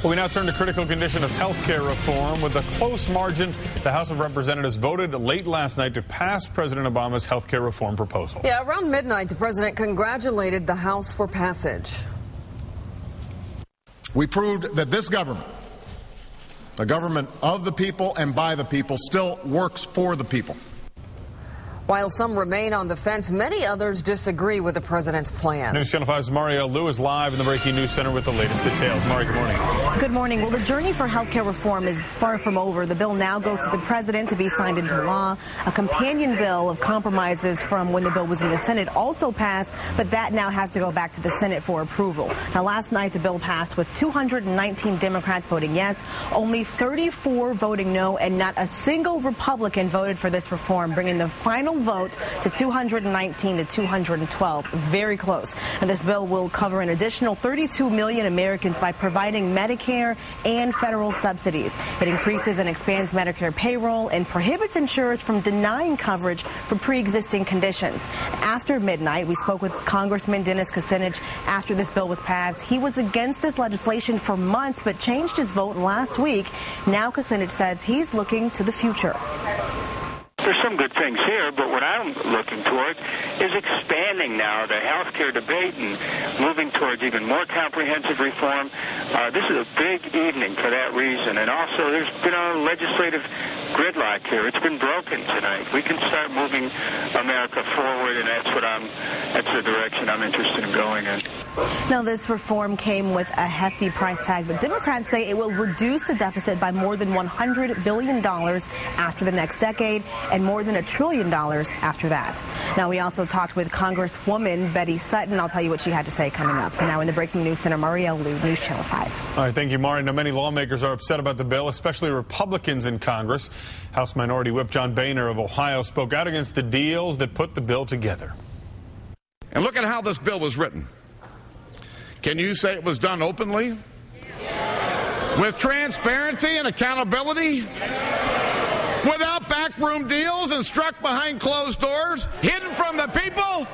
Well, we now turn to critical condition of health care reform. With a close margin, the House of Representatives voted late last night to pass President Obama's health care reform proposal. Yeah, around midnight, the president congratulated the House for passage. We proved that this government, a government of the people and by the people, still works for the people. While some remain on the fence, many others disagree with the president's plan. News Channel 5's Mario Liu is live in the Breaking News Center with the latest details. Mari, good morning. Good morning. Well, the journey for health care reform is far from over. The bill now goes to the president to be signed into law. A companion bill of compromises from when the bill was in the Senate also passed, but that now has to go back to the Senate for approval. Now, last night, the bill passed with 219 Democrats voting yes, only 34 voting no, and not a single Republican voted for this reform, bringing the final vote to 219 to 212. Very close. And this bill will cover an additional 32 million Americans by providing Medicare and federal subsidies. It increases and expands Medicare payroll and prohibits insurers from denying coverage for pre-existing conditions. After midnight, we spoke with Congressman Dennis Kucinich after this bill was passed. He was against this legislation for months, but changed his vote last week. Now Kucinich says he's looking to the future. There's some good things here, but what I'm looking toward is expanding now the health care debate and moving towards even more comprehensive reform. This is a big evening for that reason. And also, there's been a legislative gridlock here. It's been broken tonight. We can start moving America forward, and that's the direction I'm interested in going in. Now, this reform came with a hefty price tag, but Democrats say it will reduce the deficit by more than $100 billion after the next decade and more than $1 trillion after that. Now, we also talked with Congresswoman Betty Sutton. I'll tell you what she had to say coming up. For now, in the Breaking News Center, Mario Liu, News Channel 5. All right, thank you, Mari. Now, many lawmakers are upset about the bill, especially Republicans in Congress. House Minority Whip John Boehner of Ohio spoke out against the deals that put the bill together. And look at how this bill was written. Can you say it was done openly? Yes. With transparency and accountability? Yes. Without backroom deals and struck behind closed doors? Hidden from the people?